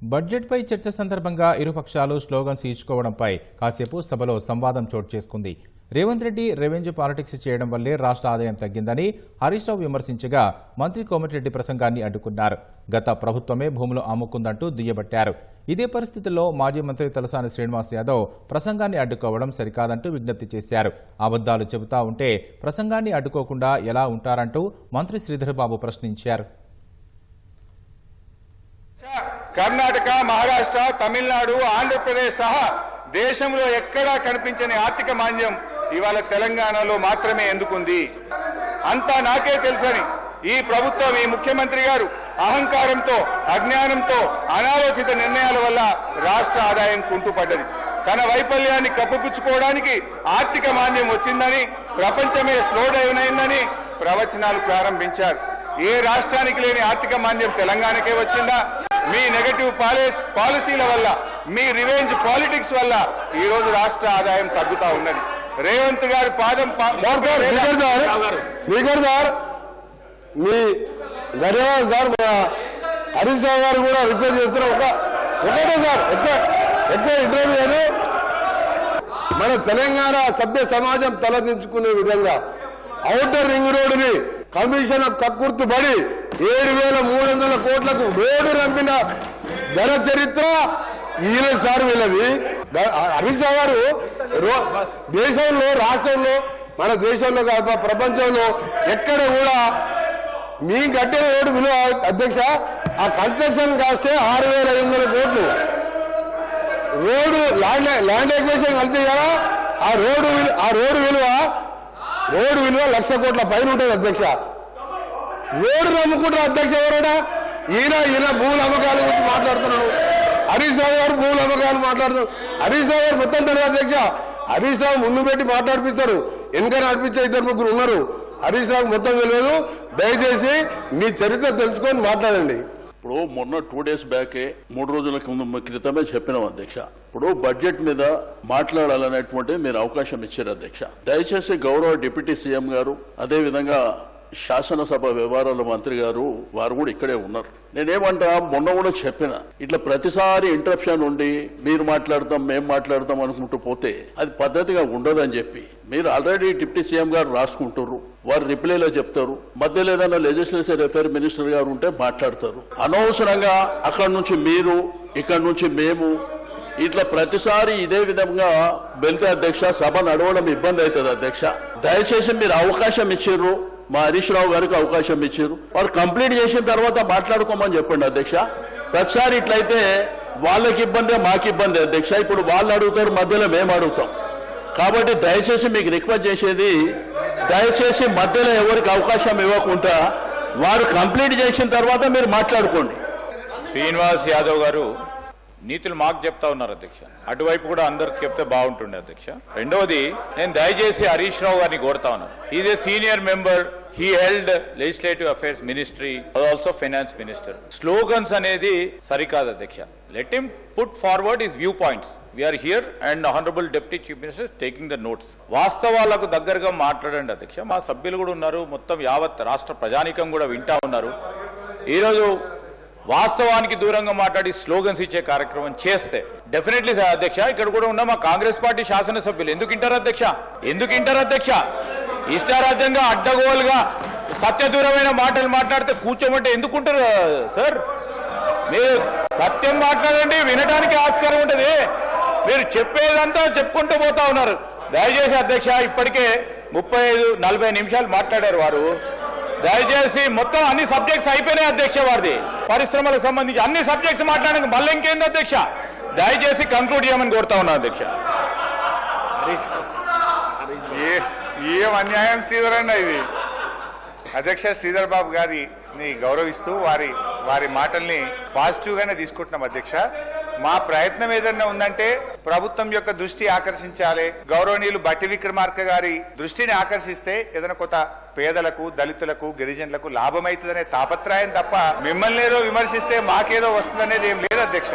బడ్జెట్పై చర్చ సందర్భంగా ఇరుపక్షాలు స్లోగన్స్ ఇచ్చుకోవడంపై కాసేపు సభలో సంవాదం చోటు చేసుకుంది. రేవంత్ రెడ్డి రెవెన్యూ పాలిటిక్స్ చేయడం వల్లే రాష్ట్ర ఆదాయం తగ్గిందని హరీష్ రావు విమర్శించగా మంత్రి కోమటిరెడ్డి ప్రసంగాన్ని అడ్డుకున్నారు. గత ప్రభుత్వమే భూములు అమ్ముకుందంటూ దుయ్యబట్టారు. ఇదే పరిస్థితుల్లో మాజీ మంత్రి తలసాని శ్రీనివాస్ యాదవ్ ప్రసంగాన్ని అడ్డుకోవడం సరికాదంటూ విజ్ఞప్తి చేశారు. అబద్దాలు చెబుతా ఉంటే ప్రసంగాన్ని అడ్డుకోకుండా ఎలా ఉంటారంటూ మంత్రి శ్రీధర్ బాబు ప్రశ్నించారు. కర్ణాటక, మహారాష్ట్ర, తమిళనాడు, ఆంధ్రప్రదేశ్ సహా దేశంలో ఎక్కడా కనిపించని ఆర్థిక మాంద్యం ఇవాళ తెలంగాణలో మాత్రమే ఎందుకుంది? అంతా నాకే తెలుసని ఈ ప్రభుత్వం, ఈ ముఖ్యమంత్రి గారు అహంకారంతో, అజ్ఞానంతో, అనాలోచిత నిర్ణయాల వల్ల రాష్ట్ర ఆదాయం కుంటుపడ్డది. తన వైఫల్యాన్ని కప్పుపుచ్చుకోవడానికి ఆర్థిక మాంద్యం వచ్చిందని, ప్రపంచమే స్లో డౌన్ అయిందని ప్రవచనాలు ప్రారంభించారు. ఏ రాష్ట్రానికి లేని ఆర్థిక మాంద్యం తెలంగాణకే వచ్చిందా? మీ నెగటివ్ పాలసీల వల్ల, మీ రివెంజ్ పాలిటిక్స్ వల్ల ఈ రోజు రాష్ట్ర ఆదాయం తగ్గుతా ఉన్నది. రేవంత్ గారి పాదం స్పీకర్ సార్, మీ ధన్యవాదాలు సార్. హరీష్ రావు గారు కూడా రిక్వెస్ట్ చేస్తున్నారు. ఒకటే సార్, ఎక్కువ ఇంటర్వ్యూ అని మన తెలంగాణ సభ్య సమాజం తలదించుకునే విధంగా ఔటర్ రింగ్ రోడ్డుని కమిషన్ కక్కుర్తుబడి 7,300 కోట్లకు రోడ్డు రంపిన ఘన చరిత్ర ఈయన సార్ వీళ్ళది. హరీష్ రావు గారు దేశంలో, రాష్ట్రంలో, మన దేశంలో కాదు ప్రపంచంలో ఎక్కడ కూడా మీ కట్టే రోడ్డు విలువ అధ్యక్ష, ఆ కన్స్ట్రక్షన్ కాస్తే 6,500 కోట్లు. రోడ్డు ల్యాండ్ ఎక్విజిషన్ కలితే కదా ఆ రోడ్డు విలువ 1,00,000 కోట్ల పైన ఉంటుంది అధ్యక్ష. రోడ్డు నమ్ముకుంటారు అధ్యక్ష. ఎవరైనా ఈయన భూముల అమ్మకాల గురించి మాట్లాడుతున్నాడు. హరీష్ రావు గారు భూముల అమ్మకాలు మాట్లాడుతారు. హరీష్ రావు గారు మొత్తం తెలియదు అధ్యక్ష. హరీష్ రావు ముందు పెట్టి మాట్లాడిపిస్తారు, వెనుక నడిపించే 2-3 ఉన్నారు. హరీష్ రావు మొత్తం తెలియదు. దయచేసి మీ చరిత్ర తెలుసుకొని మాట్లాడండి. ఇప్పుడు మొన్న 2 days బ్యాకే 3 రోజుల క్రితమే చెప్పినాం అధ్యక్ష. ఇప్పుడు బడ్జెట్ మీద మాట్లాడాలనేటువంటి మీరు అవకాశం ఇచ్చారు అధ్యక్ష. దయచేసి గౌరవ డిప్యూటీ సీఎం గారు, అదేవిధంగా శాసనసభ వ్యవహారాల మంత్రి గారు, వారు కూడా ఇక్కడే ఉన్నారు. నేనేమంటా, మొన్న కూడా చెప్పిన, ఇట్లా ప్రతిసారి ఇంటరప్షన్ ఉండి మీరు మాట్లాడతాం మేము మాట్లాడతాం అనుకుంటూ పోతే అది పద్ధతిగా ఉండదని చెప్పి మీరు ఆల్రెడీ డిప్యూటీ సీఎం గారు రాసుకుంటారు, వారు రిప్లైలో చెప్తారు, మధ్యలో ఏదైనా లెజిస్లేటివ్ అఫైర్ మినిస్టర్ గారు ఉంటే మాట్లాడతారు. అనవసరంగా అక్కడి నుంచి మీరు, ఇక్కడి నుంచి మేము, ఇట్లా ప్రతిసారి ఇదే విధంగా వెళ్తే అధ్యక్ష సభ నడవడం ఇబ్బంది అవుతుంది అధ్యక్ష. దయచేసి మీరు అవకాశం ఇచ్చారు, మా హరీష్ రావు గారికి అవకాశం ఇచ్చారు, వారు కంప్లీట్ చేసిన తర్వాత మాట్లాడుకోమని చెప్పండి అధ్యక్ష. ప్రతిసారి ఇట్లయితే వాళ్ళకి ఇబ్బందే మాకు ఇబ్బంది అధ్యక్ష. ఇప్పుడు వాళ్ళు అడుగుతారు, మధ్యలో మేము అడుగుతాం. కాబట్టి దయచేసి మీకు రిక్వెస్ట్ చేసేది, దయచేసి మధ్యలో ఎవరికి అవకాశం ఇవ్వకుండా వారు కంప్లీట్ చేసిన తర్వాత మీరు మాట్లాడుకోండి. శ్రీనివాస్ యాదవ్ గారు నీతులు మాకు చెప్తా ఉన్నారు అధ్యక్ష. అటువైపు కూడా అందరికి చెప్తే బాగుంటుండే అధ్యక్ష. రెండవది, నేను దయచేసి హరీష్ రావు గారిని కోరుతా ఉన్నాను. Is a senior member, he held legislative affairs ministry, also finance minister. Slogans అనేది సరికాదు అధ్యక్ష. Let him put forward his viewpoints. We're here and honourable deputy chief minister taking the notes. వాస్తవాలకు దగ్గరగా మాట్లాడండి అధ్యక్ష. మా సభ్యులు కూడా ఉన్నారు, మొత్తం యావత్ రాష్ట్ర ప్రజానీకం కూడా వింటా ఉన్నారు. ఈరోజు వాస్తవానికి దూరంగా మాట్లాడి స్లోగన్స్ ఇచ్చే కార్యక్రమం చేస్తే డెఫినెట్లీ అధ్యక్ష, ఇక్కడ కూడా ఉన్న మా కాంగ్రెస్ పార్టీ శాసనసభ్యులు ఎందుకు ఇంటారు అధ్యక్ష? ఇష్టారాజ్యంగా అడ్డగోలుగా సత్యదూరమైన మాటలు మాట్లాడితే కూర్చోమంటే ఎందుకుంటారు సార్? మీరు సత్యం మాట్లాడండి, వినడానికి ఆస్కారం ఉంటుంది. మీరు చెప్పేదంతా చెప్పుకుంటూ పోతా ఉన్నారు. దయచేసి అధ్యక్ష, ఇప్పటికే 35-40 నిమిషాలు మాట్లాడారు వారు. దయచేసి మొత్తం అన్ని సబ్జెక్ట్స్ అయిపోయినాయి అధ్యక్ష. వారిది పరిశ్రమలకు సంబంధించి అన్ని సబ్జెక్ట్స్ మాట్లాడడానికి మళ్ళీ ఇంకేంది అధ్యక్ష? దయచేసి కంక్లూడ్ చేయమని కోరుతా ఉన్నాను అధ్యక్ష. ఏం అన్యాయం శ్రీధర్ అన్న ఇది. అధ్యక్ష, శ్రీధర్ బాబు గారిని గౌరవిస్తూ వారి మాటల్ని పాజిటివ్ గానే తీసుకుంటున్నాం అధ్యక్ష. మా ప్రయత్నం ఏదన్నా ఉందంటే ప్రభుత్వం యొక్క దృష్టి ఆకర్షించాలి. గౌరవనీయులు బట్టి విక్రమార్క గారి దృష్టిని ఆకర్షిస్తే ఏదైనా కొత్త పేదలకు, దళితులకు, గిరిజనులకు లాభమైతుందనే తాపత్రయం తప్ప మిమ్మల్ని ఏదో విమర్శిస్తే మాకేదో వస్తుందనేది ఏం లేదు అధ్యక్ష.